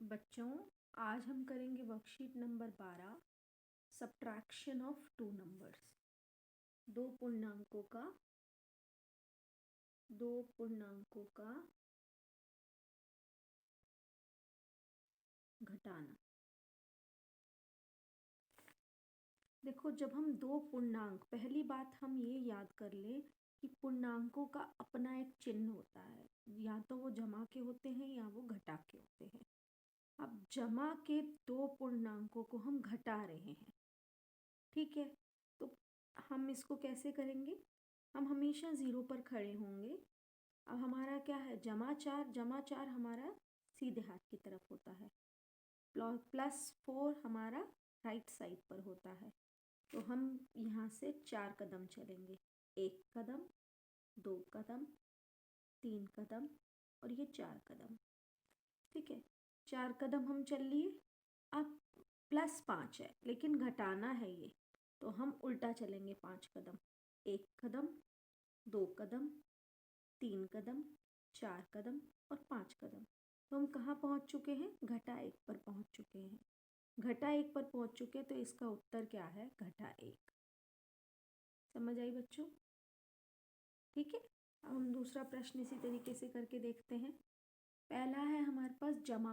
बच्चों, आज हम करेंगे worksheet number 12 subtraction of two numbers. दो पूर्णांकों का घटाना। देखो, जब हम दो पूर्णांक, पहली बात हम ये याद कर लें कि पूर्णांकों का अपना एक चिन्ह होता है, या तो वो जमा के होते हैं या वो घटा के होते हैं। अब जमा के दो पूर्णांकों को हम घटा रहे हैं, ठीक है। तो हम इसको कैसे करेंगे? हम हमेशा ज़ीरो पर खड़े होंगे। अब हमारा क्या है, जमा चार हमारा सीधे हाथ की तरफ होता है, +4 हमारा राइट साइड पर होता है। तो हम यहाँ से 4 कदम चलेंगे, 1 कदम, 2 कदम, 3 कदम और ये 4 कदम, ठीक है। 4 कदम हम चल लिए। अब +5 है लेकिन घटाना है ये, तो हम उल्टा चलेंगे 5 कदम, 1 कदम, 2 कदम, 3 कदम, 4 कदम और 5 कदम। तो हम कहाँ पहुँच चुके हैं? घटा 1 पर पहुँच चुके हैं। घटा 1 पर पहुँच चुके हैं तो इसका उत्तर क्या है? घटा 1। समझ आई बच्चों? ठीक है। अब हम दूसरा प्रश्न इसी तरीके से करके देखते हैं। पहला है हमारे पास जमा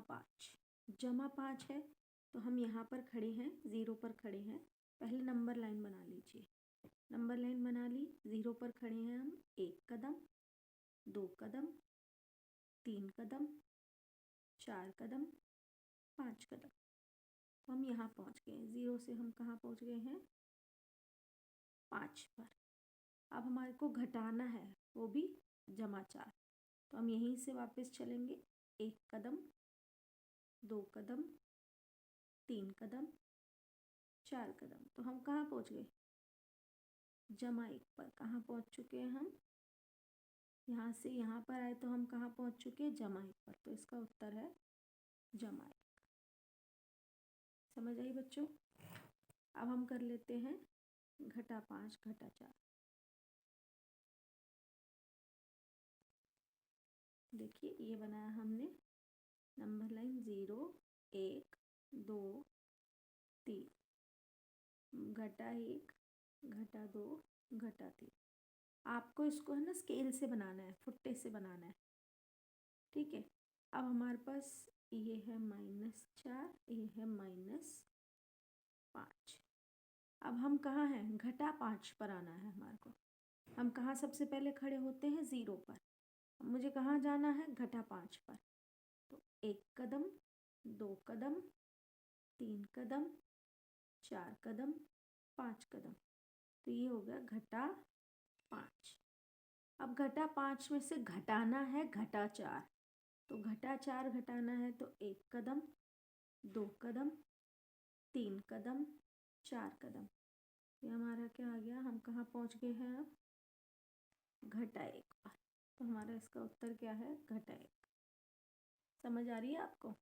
5 है, तो हम यहाँ पर खड़े हैं, ज़ीरो पर खड़े हैं। पहले नंबर लाइन बना लीजिए। नंबर लाइन बना ली, ज़ीरो पर खड़े हैं हम। 1 कदम, 2 कदम, 3 कदम, 4 कदम, 5 कदम। तो हम यहाँ पहुँच गए। ज़ीरो से हम कहाँ पहुँच गए हैं? 5 पर। अब हमारे को घटाना है, वो भी जमा 4। तो हम यहीं से वापस चलेंगे। 1 कदम, 2 कदम, 3 कदम, 4 कदम। तो हम कहाँ पहुँच गए? जमा 1 पर। कहाँ पहुँच चुके हैं हम? यहाँ से यहाँ पर आए तो हम कहाँ पहुँच चुके हैं? जमा 1 पर। तो इसका उत्तर है जमा 1। समझ आई बच्चों? अब हम कर लेते हैं घटा 5 घटा 4। देखिए, ये बनाया हमने नंबर लाइन 0, 1, 2, 3, घटा 1, घटा 2, घटा 3। आपको इसको है ना स्केल से बनाना है, फुट्टे से बनाना है, ठीक है। अब हमारे पास ये है -4, ये है -5। अब हम कहाँ हैं? घटा 5 पर आना है हमारे को। हम कहाँ सबसे पहले खड़े होते हैं? ज़ीरो पर। मुझे कहाँ जाना है? घटा 5 पर। तो 1 कदम, 2 कदम, 3 कदम, 4 कदम, 5 कदम। तो ये हो गया घटा 5। अब घटा 5 में से घटाना है घटा 4। तो घटा 4 घटाना है तो 1 कदम, 2 कदम, 3 कदम, 4 कदम। ये हमारा क्या आ गया? हम कहाँ पहुँच गए हैं अब? घटा 1 पर। तो हमारा इसका उत्तर क्या है? घटा 1। समझ आ रही है आपको?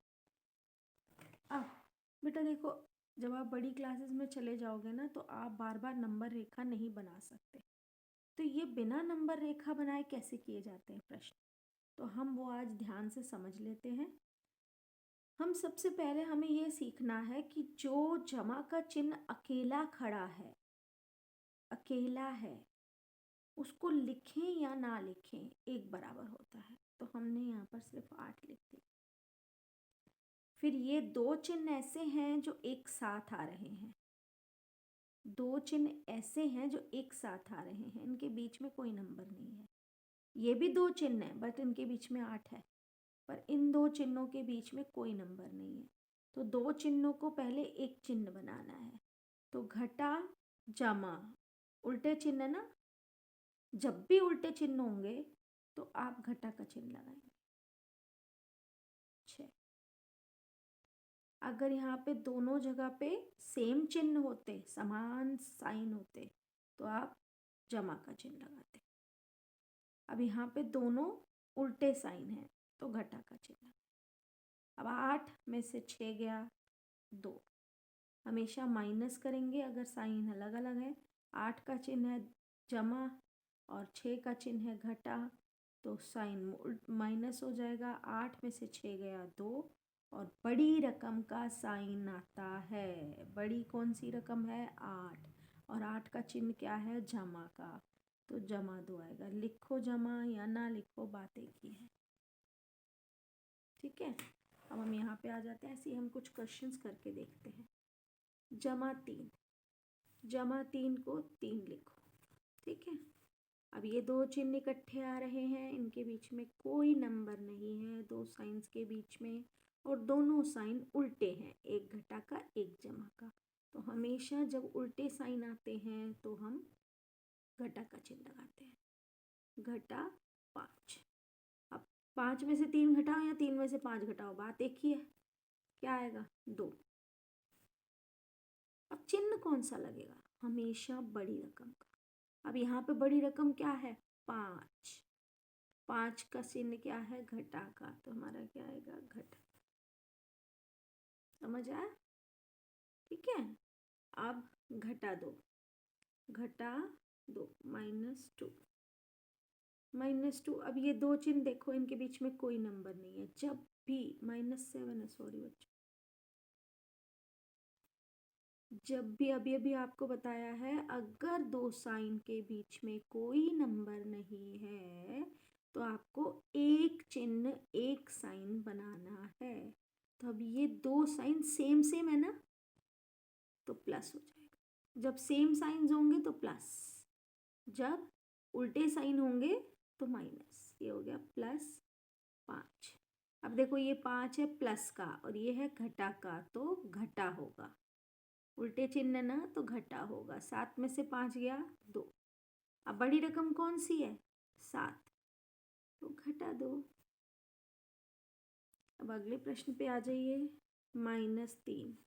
अब बेटा देखो, जब आप बड़ी क्लासेस में चले जाओगे ना तो आप बार बार नंबर रेखा नहीं बना सकते। तो ये बिना नंबर रेखा बनाए कैसे किए जाते हैं प्रश्न, तो हम वो आज ध्यान से समझ लेते हैं। हम सबसे पहले हमें ये सीखना है कि जो जमा का चिन्ह अकेला खड़ा है, अकेला है, उसको लिखें या ना लिखें एक बराबर होता है। तो हमने यहाँ पर सिर्फ 8 लिख दिया। फिर ये दो चिन्ह ऐसे हैं जो एक साथ आ रहे हैं, दो चिन्ह ऐसे हैं जो एक साथ आ रहे हैं, इनके बीच में कोई नंबर नहीं है। ये भी दो चिन्ह हैं बट इनके बीच में 8 है, पर इन दो चिन्हों के बीच में कोई नंबर नहीं है। तो दो चिन्हों को पहले एक चिन्ह बनाना है। तो घटा जमा, उल्टे चिन्ह ना, जब भी उल्टे चिन्ह होंगे तो आप घटा का चिन्ह लगाएंगे। 6। अगर यहाँ पे दोनों जगह पे सेम चिन्ह होते, समान साइन होते, तो आप जमा का चिन्ह लगाते। अब यहाँ पे दोनों उल्टे साइन हैं तो घटा का चिन्ह। अब 8 में से 6 गया 2। हमेशा माइनस करेंगे अगर साइन अलग अलग है। 8 का चिन्ह है जमा और 6 का चिन्ह है घटा, तो साइन माइनस हो जाएगा। 8 में से 6 गया 2 और बड़ी रकम का साइन आता है। बड़ी कौन सी रकम है? 8। और 8 का चिन्ह क्या है? जमा का। तो जमा 2 आएगा। लिखो जमा या ना लिखो, बात एक ही है। ठीक है, अब हम यहाँ पे आ जाते हैं। ऐसे ही हम कुछ क्वेश्चंस करके देखते हैं। जमा 3, जमा 3 को 3 लिखो। ठीक है, अब ये दो चिन्ह इकट्ठे आ रहे हैं, इनके बीच में कोई नंबर नहीं है, दो साइंस के बीच में, और दोनों साइन उल्टे हैं, एक घटा का एक जमा का। तो हमेशा जब उल्टे साइन आते हैं तो हम घटा का चिन्ह लगाते हैं। घटा 5। अब 5 में से 3 घटाओ या 3 में से 5 घटाओ, बात एक ही है। क्या आएगा? 2। अब चिन्ह कौन सा लगेगा? हमेशा बड़ी रकम का। अब यहाँ पे बड़ी रकम क्या है? 5। 5 का चिन्ह क्या है? घटा का। तो हमारा क्या आएगा? घटा। समझ आया? ठीक है, अब घटा 2, घटा 2 -2, -2। अब ये दो चिन्ह देखो, इनके बीच में कोई नंबर नहीं है। जब भी -7 है, सॉरी बच्चों, जब भी अभी अभी आपको बताया है, अगर दो साइन के बीच में कोई नंबर नहीं है तो आपको एक चिन्ह एक साइन बनाना है। तो अब ये दो साइन सेम सेम है ना, तो प्लस हो जाएगा। जब सेम साइंस होंगे तो प्लस, जब उल्टे साइन होंगे तो माइनस। ये हो गया +5। अब देखो ये 5 है प्लस का और ये है घटा का, तो घटा होगा। उल्टे चिन्ह ना, तो घटा होगा। 7 में से 5 गया 2। अब बड़ी रकम कौन सी है? 7, तो घटा 2। अब अगले प्रश्न पे आ जाइए। -3,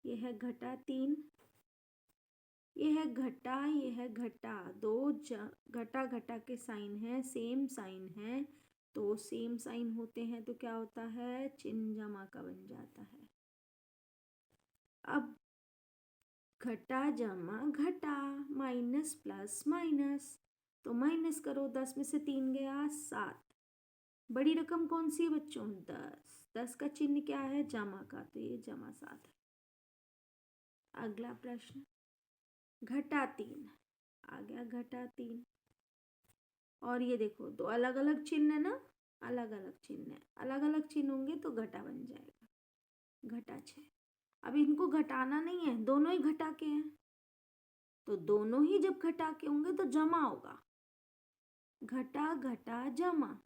ये है घटा 3, ये है घटा, ये है घटा। दो घटा घटा के साइन है, सेम साइन है, तो सेम साइन होते हैं तो क्या होता है? चिन्ह जमा का बन जाता है। अब घटा जमा घटा, माइनस प्लस माइनस, तो माइनस करो। 10 में से 3 गया 7। बड़ी रकम कौन सी है बच्चों? 10। 10 का चिन्ह क्या है? जमा का, तो ये जमा 7 है। अगला प्रश्न, घटा 3 आ गया, घटा 3। और ये देखो दो अलग अलग चिन्ह है ना, अलग अलग चिन्ह है, अलग अलग चिन्ह होंगे तो घटा बन जाएगा। घटा 6। अब इनको घटाना नहीं है, दोनों ही घटा के हैं, तो दोनों ही जब घटा के होंगे तो जमा होगा। घटा घटा जमा,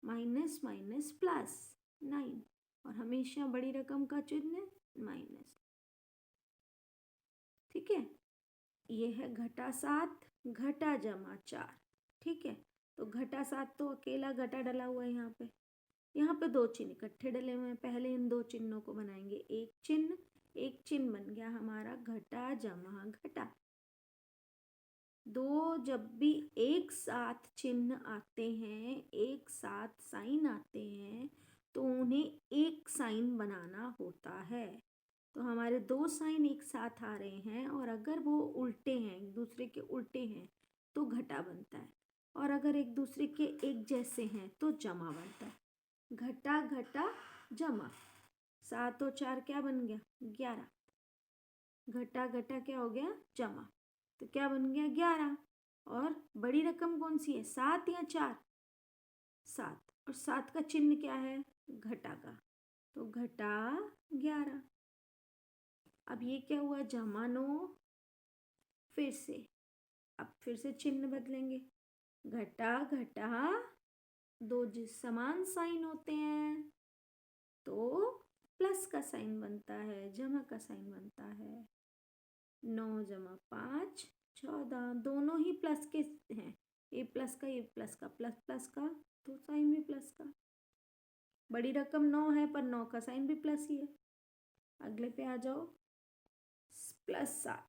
माइनस माइनस प्लस 9, और हमेशा बड़ी रकम का चिन्ह माइनस। ठीक है, ये है घटा 7, घटा जमा 4। ठीक है, तो घटा 7 तो अकेला घटा डला हुआ है यहाँ पे। यहाँ पे दो चिन्ह इकट्ठे डले हुए हैं, पहले इन दो चिन्हों को बनाएंगे एक चिन्ह। एक चिन्ह बन गया हमारा घटा जमा घटा। दो जब भी एक साथ चिन्ह आते हैं, एक साथ साइन आते हैं, तो उन्हें एक साइन बनाना होता है। तो हमारे दो साइन एक साथ आ रहे हैं और अगर वो उल्टे हैं, एक दूसरे के उल्टे हैं, तो घटा बनता है, और अगर एक दूसरे के एक जैसे हैं तो जमा बनता है। घटा घटा जमा, 7 और 4 क्या बन गया? 11। घटा घटा क्या हो गया? जमा, तो क्या बन गया? 11। और बड़ी रकम कौन सी है? 7 या 4? 7। और 7 का चिन्ह क्या है? घटा का, तो घटा 11। अब ये क्या हुआ? जमा 9। फिर से, अब फिर से चिन्ह बदलेंगे। घटा घटा, दो जिस समान साइन होते हैं तो प्लस का साइन बनता है, जमा का साइन बनता है। 9 जमा 5 14, दोनों ही प्लस के हैं। ये प्लस का, ये प्लस का, प्लस प्लस का, तो साइन भी प्लस का। बड़ी रकम 9 है पर 9 का साइन भी प्लस ही है। अगले पे आ जाओ, +7,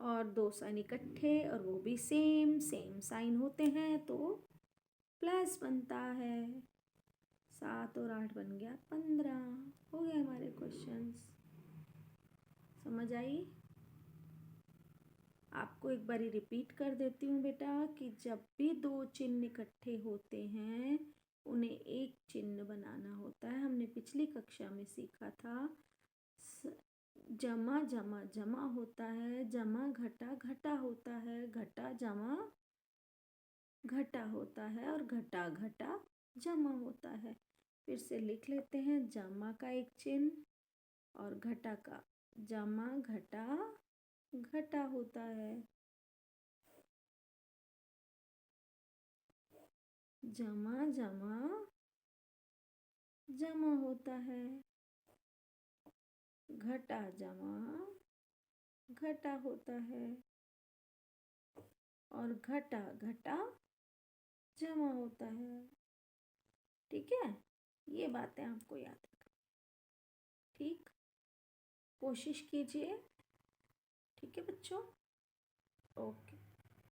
और दो साइन इकट्ठे और वो भी सेम सेम साइन होते हैं तो प्लस बनता है। 7 और 8 बन गया 15। हो गए हमारे क्वेश्चंस। समझ आई? आपको एक बारी रिपीट कर देती हूँ बेटा, कि जब भी दो चिन्ह इकट्ठे होते हैं उन्हें एक चिन्ह बनाना पिछली कक्षा में सीखा था जमा जमा जमा होता है, जमा घटा घटा होता है, घटा जमा घटा होता है और घटा घटा जमा होता है। फिर से लिख लेते हैं, जमा का एक चिन्ह और घटा का। जमा घटा घटा होता है, जमा जमा जमा होता है, घटा जमा घटा होता है और घटा घटा जमा होता है। ठीक है, ये बातें आपको याद रखना। ठीक, कोशिश कीजिए। ठीक है बच्चों, ओके।